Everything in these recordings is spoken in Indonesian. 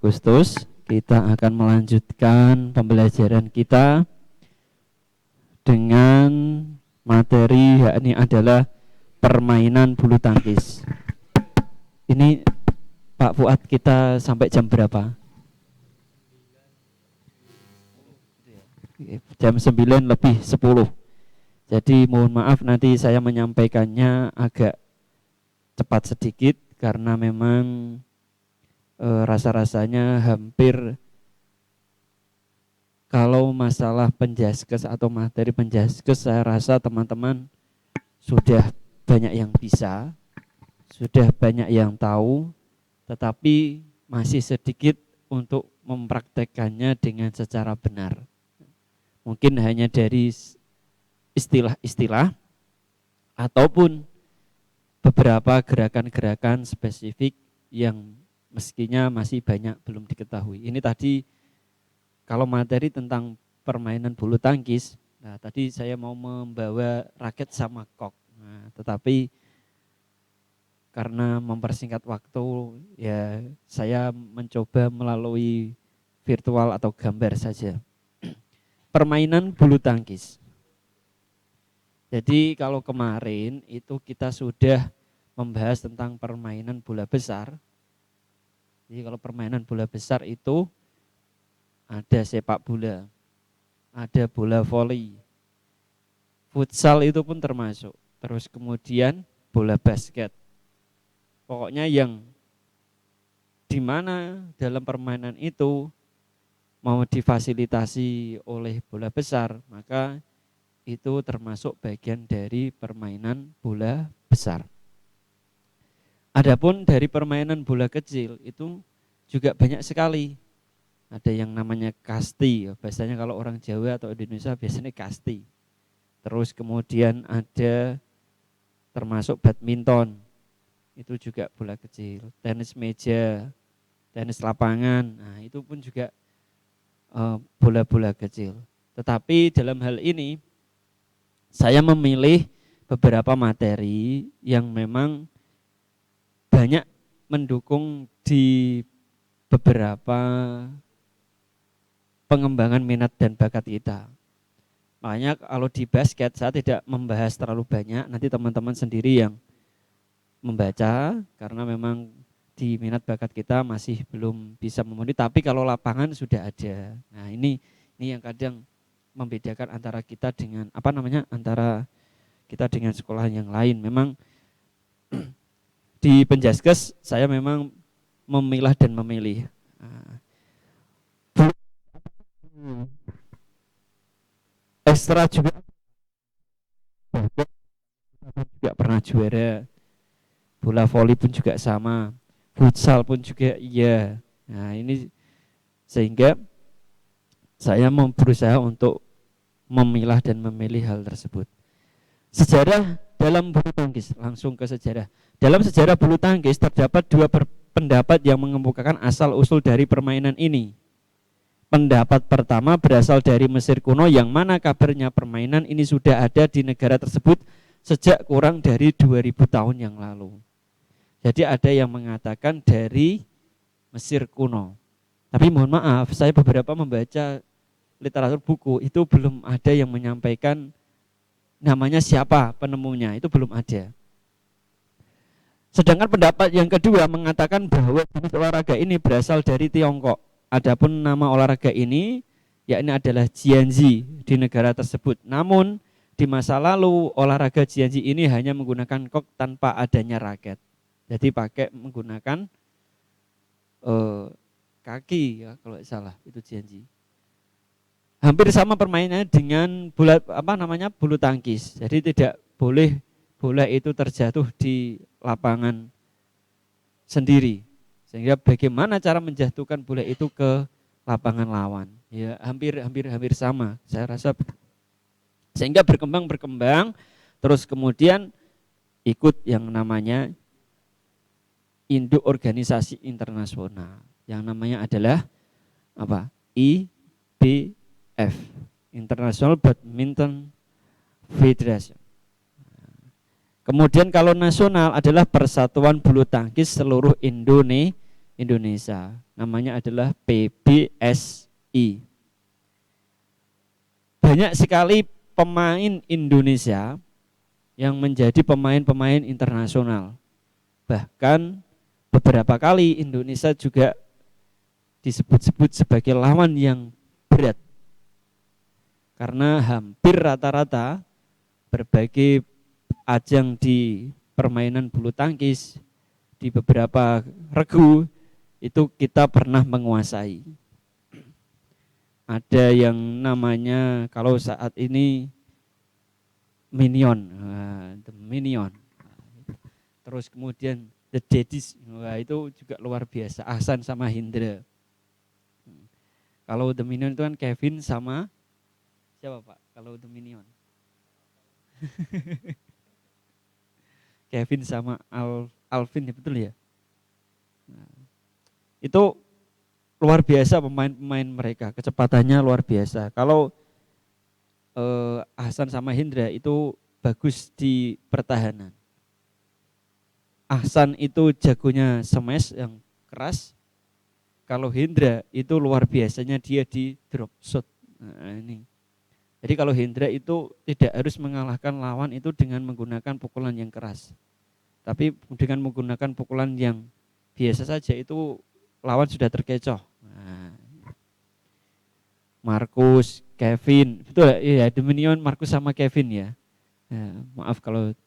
Agustus kita akan melanjutkan pembelajaran kita dengan materi yakni adalah permainan bulu tangkis. Ini Pak Fuad kita sampai jam berapa? Jam 9 lebih 10. Jadi mohon maaf nanti saya menyampaikannya agak cepat sedikit karena memang rasa-rasanya hampir kalau masalah penjaskes atau materi penjaskes saya rasa teman-teman sudah banyak yang bisa, sudah banyak yang tahu, tetapi masih sedikit untuk mempraktekkannya dengan secara benar. Mungkin hanya dari istilah-istilah ataupun beberapa gerakan-gerakan spesifik yang meskinya masih banyak belum diketahui. Ini tadi kalau materi tentang permainan bulu tangkis, nah tadi saya mau membawa raket sama kok. Nah, tetapi karena mempersingkat waktu ya saya mencoba melalui virtual atau gambar saja. Permainan bulu tangkis. Jadi kalau kemarin itu kita sudah membahas tentang permainan bola besar. Jadi kalau permainan bola besar itu ada sepak bola, ada bola voli, futsal itu pun termasuk. Terus kemudian bola basket. Pokoknya yang di mana dalam permainan itu mau difasilitasi oleh bola besar, maka itu termasuk bagian dari permainan bola besar. Adapun dari permainan bola kecil itu juga banyak sekali. Ada yang namanya kasti, biasanya kalau orang Jawa atau Indonesia biasanya kasti. Terus kemudian ada termasuk badminton, itu juga bola kecil. Tenis meja, tenis lapangan, nah itu pun juga bola-bola kecil. Tetapi dalam hal ini saya memilih beberapa materi yang memang banyak mendukung di beberapa pengembangan minat dan bakat kita. Makanya kalau di basket saya tidak membahas terlalu banyak, nanti teman-teman sendiri yang membaca karena memang di minat bakat kita masih belum bisa memenuhi, tapi kalau lapangan sudah ada. Nah, ini yang kadang membedakan antara kita dengan antara kita dengan sekolah yang lain. Memang di Penjaskes saya memang memilah dan memilih. Ekstra juga pernah juara. Bola voli pun juga sama. Futsal pun juga iya. Nah, ini sehingga saya mau berusaha untuk memilah dan memilih hal tersebut. Sejarah dalam bulu tangkis, langsung ke sejarah. Dalam sejarah bulu tangkis terdapat dua pendapat yang mengemukakan asal-usul dari permainan ini. Pendapat pertama berasal dari Mesir kuno yang mana kabarnya permainan ini sudah ada di negara tersebut sejak kurang dari 2000 tahun yang lalu. Jadi ada yang mengatakan dari Mesir kuno. Tapi mohon maaf, saya beberapa membaca literatur buku itu belum ada yang menyampaikan namanya siapa penemunya, itu belum ada. Sedangkan pendapat yang kedua mengatakan bahwa jenis olahraga ini berasal dari Tiongkok. Adapun nama olahraga ini yakni adalah jianzi di negara tersebut. Namun di masa lalu olahraga jianzi ini hanya menggunakan kok tanpa adanya raket. Jadi pakai menggunakan kaki ya kalau salah itu jianzi. Hampir sama permainannya dengan bulu tangkis. Jadi tidak boleh bola itu terjatuh di lapangan sendiri. Sehingga bagaimana cara menjatuhkan bola itu ke lapangan lawan. Ya, hampir sama. Saya rasa sehingga berkembang terus kemudian ikut yang namanya induk organisasi internasional. Yang namanya adalah IBF, International Badminton Federation. Kemudian kalau nasional adalah Persatuan Bulu Tangkis Seluruh Indonesia. Indonesia. Namanya adalah PBSI. Banyak sekali pemain Indonesia yang menjadi pemain-pemain internasional. Bahkan beberapa kali Indonesia juga disebut-sebut sebagai lawan yang berat. Karena hampir rata-rata berbagai ajang di permainan bulu tangkis, di beberapa regu itu kita pernah menguasai. Ada yang namanya kalau saat ini Minion, The Minion. Terus kemudian The Daddies, itu juga luar biasa. Ahsan sama Hindra. Kalau The Minion itu kan Kevin sama siapa Pak? Kalau The Minion, Kevin sama Alvin, ya betul ya. Nah, itu luar biasa pemain-pemain mereka, kecepatannya luar biasa. Kalau Ahsan sama Hindra itu bagus di pertahanan. Ahsan itu jagonya smash yang keras. Kalau Hindra itu luar biasanya dia di drop shot. Nah, ini. Jadi kalau Hindra itu tidak harus mengalahkan lawan itu dengan menggunakan pukulan yang keras. Tapi dengan menggunakan pukulan yang biasa saja itu lawan sudah terkecoh. Nah, Markus, Kevin, betul ya, The Minion, Markus sama Kevin ya. Maaf kalau.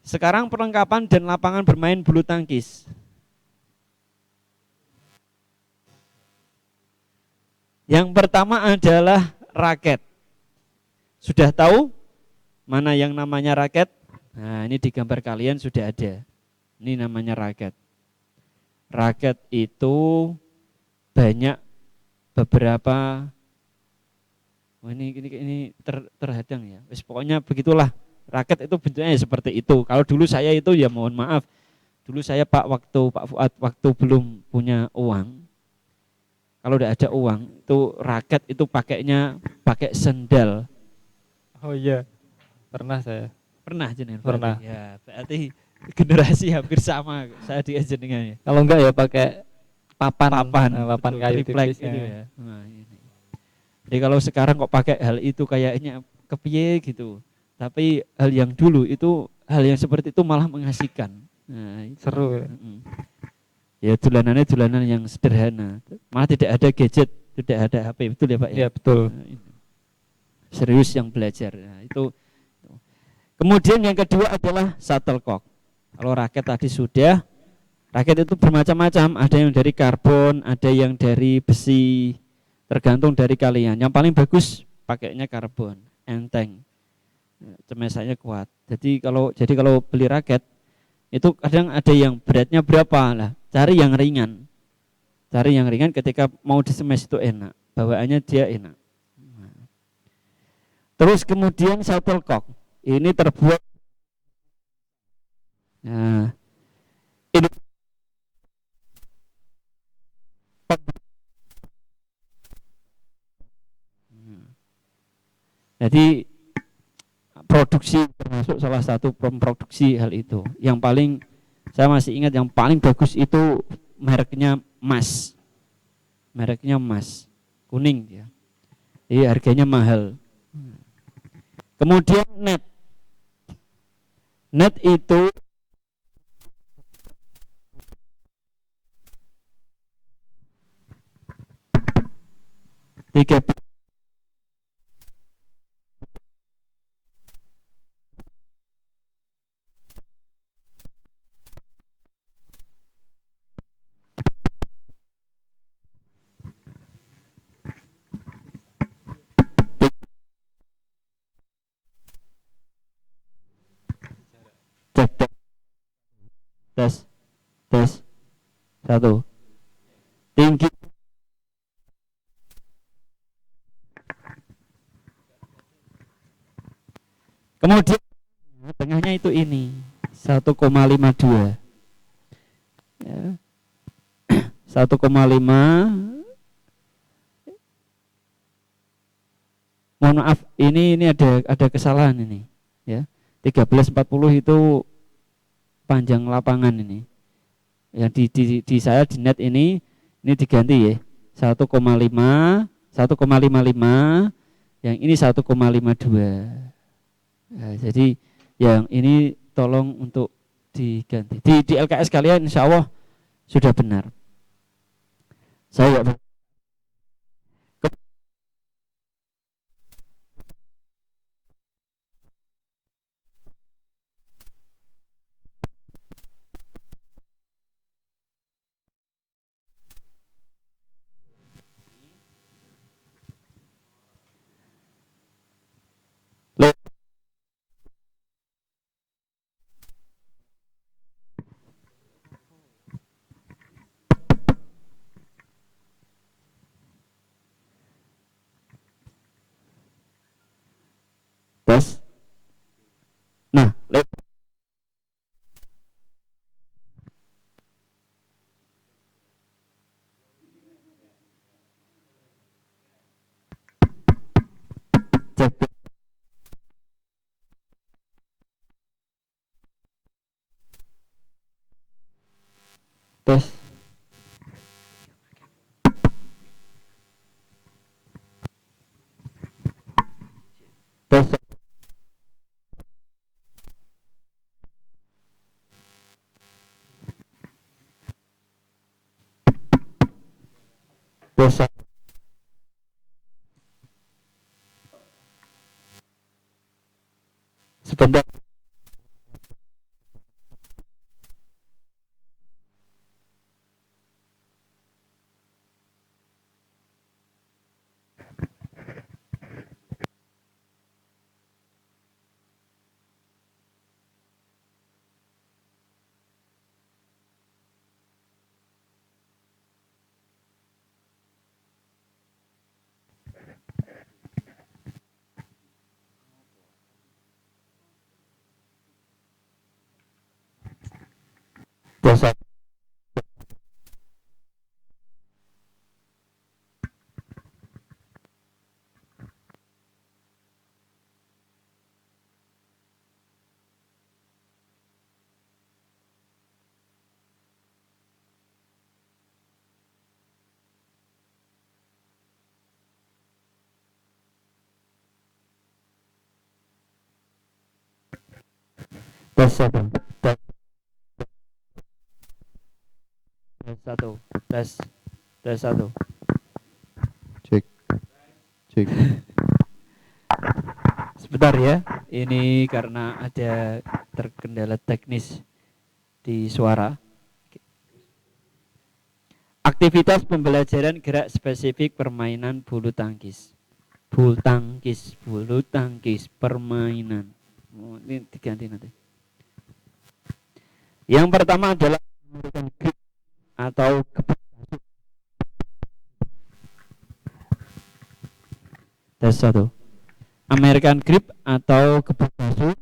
Sekarang perlengkapan dan lapangan bermain bulu tangkis. Yang pertama adalah raket. Sudah tahu mana yang namanya raket? Nah, ini di gambar kalian sudah ada. Ini namanya raket. Raket itu banyak beberapa. Ini terhadang ya. Pokoknya begitulah. Raket itu bentuknya seperti itu. Kalau dulu saya itu ya mohon maaf. Dulu saya Pak Fuad waktu belum punya uang. Kalau udah ada uang, itu raket itu pakai sendal. Oh iya, pernah saya. Pernah jenengan? Pernah. Ya, berarti generasi hampir sama saya di jenengan ya. Kalau enggak ya pakai papan betul, kayu tipis itu ya. Nah, ini. Jadi kalau sekarang kok pakai hal itu kayaknya kepiye gitu. Tapi hal yang dulu itu hal yang seperti itu malah mengasihkan. Nah, itu. Seru ya. Ya dolanannya dolanan yang sederhana. Malah tidak ada gadget, tidak ada HP, betul ya Pak ya? Iya betul. Nah, serius yang belajar. Nah, itu. Kemudian yang kedua adalah shuttlecock. Kalau raket tadi sudah, raket itu bermacam-macam. Ada yang dari karbon, ada yang dari besi, tergantung dari kalian. Yang paling bagus pakainya karbon, enteng, cemesannya kuat. Jadi kalau beli raket itu kadang ada yang beratnya berapa lah. Cari yang ringan. Cari yang ringan ketika mau disemes itu enak. Bawaannya dia enak. Terus kemudian shuttlecock. Ini terbuat. Nah, ini jadi produksi termasuk salah satu produksi hal itu. Yang paling saya masih ingat yang paling bagus itu mereknya Mas. Mereknya Mas. Kuning ya. Jadi harganya mahal. Kemudian net. Net itu tiga tes tes satu tinggi kemudian tengahnya itu ini 1,52 ya. 1,5 mohon maaf ini ada kesalahan ini ya 1340 itu panjang lapangan ini Yang di saya di net ini diganti ya. 1,5, 1,55, yang ini 1,52. Nah, jadi yang ini tolong untuk diganti. Di LKS kalian insya Allah sudah benar. Saya tes. Nah, cek tes. Tes. Tes. Sebentar. Tes. Tes satu. Tes. Tes satu. Tes. Tes satu. Cek. Cek. Sebentar ya. Ini karena ada terkendala teknis di suara. Aktivitas pembelajaran gerak spesifik permainan bulu tangkis. Bulu tangkis, permainan. Oh, ini diganti nanti. Yang pertama adalah American grip atau gebuk basuh. Tes satu. American grip atau gebuk basuh.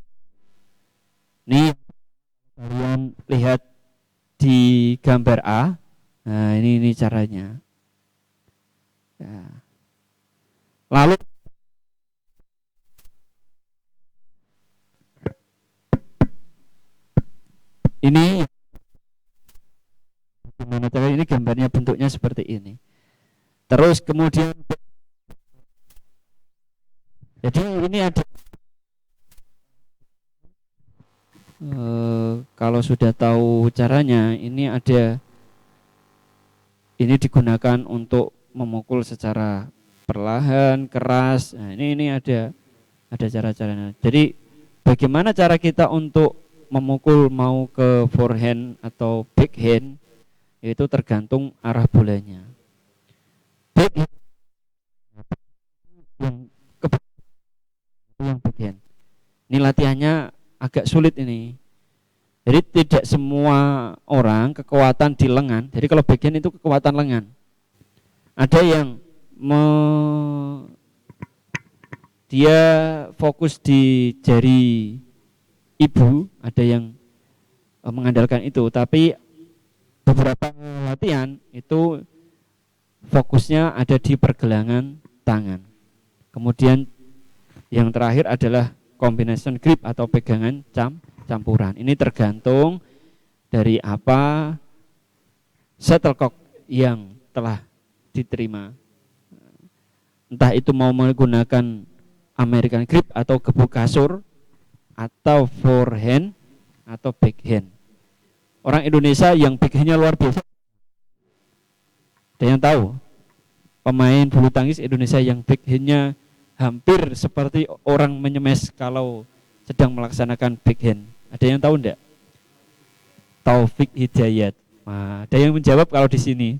Nih kalian lihat di gambar A. Nah, ini caranya. Ya. Lalu ini gimana cara ini gambarnya bentuknya seperti ini. Terus kemudian jadi ini ada kalau sudah tahu caranya ini digunakan untuk memukul secara perlahan, keras. Nah, ini ada cara-caranya. Jadi bagaimana cara kita untuk memukul mau ke forehand atau backhand itu tergantung arah bolanya. Backhand yang backhand. Ini latihannya agak sulit ini. Jadi tidak semua orang kekuatan di lengan. Jadi kalau backhand itu kekuatan lengan. Ada yang dia fokus di jari ibu, ada yang mengandalkan itu, tapi beberapa latihan itu fokusnya ada di pergelangan tangan. Kemudian yang terakhir adalah combination grip atau pegangan campuran. Ini tergantung dari apa shuttlecock yang telah diterima. Entah itu mau menggunakan American grip atau gebuk kasur, atau forehand atau backhand. Orang Indonesia yang backhandnya luar biasa. Ada yang tahu? Pemain bulu tangkis Indonesia yang backhandnya hampir seperti orang menyemes kalau sedang melaksanakan backhand. Ada yang tahu enggak? Taufik Hidayat. Nah, ada yang menjawab kalau di sini.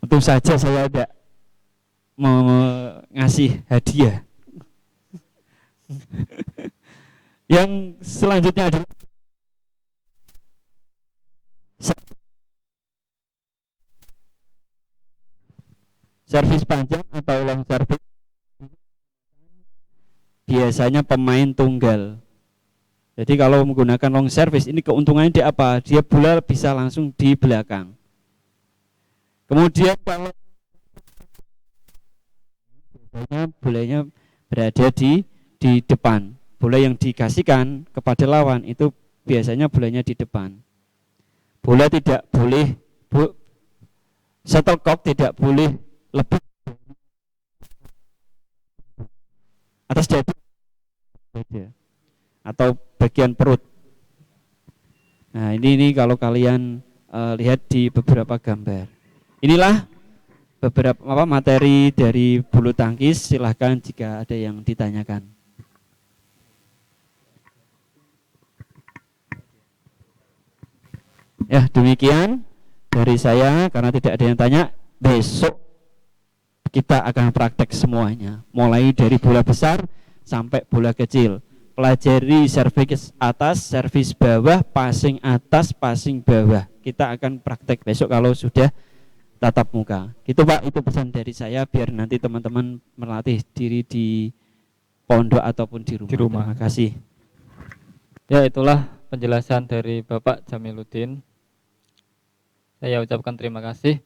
Untung saja saya tidak mau ngasih hadiah. Yang selanjutnya adalah servis panjang atau long service. Biasanya pemain tunggal. Jadi kalau menggunakan long service ini keuntungannya di apa? Dia bola bisa langsung di belakang. Kemudian kalau bolanya berada di depan. Bola yang dikasihkan kepada lawan itu biasanya bolanya di depan. Bola tidak boleh shuttlecock tidak boleh lebih atas dada atau bagian perut. Nah, ini kalau kalian lihat di beberapa gambar. Inilah beberapa materi dari bulu tangkis. Silahkan jika ada yang ditanyakan. Ya, demikian dari saya. Karena tidak ada yang tanya, besok kita akan praktek semuanya, mulai dari bola besar sampai bola kecil. Pelajari servis atas, servis bawah, passing atas, passing bawah. Kita akan praktek besok kalau sudah tatap muka. Gitu Pak, itu pesan dari saya biar nanti teman-teman melatih diri di pondok ataupun di rumah. Terima kasih. Ya, itulah penjelasan dari Bapak Jamiluddin. Saya ucapkan terima kasih.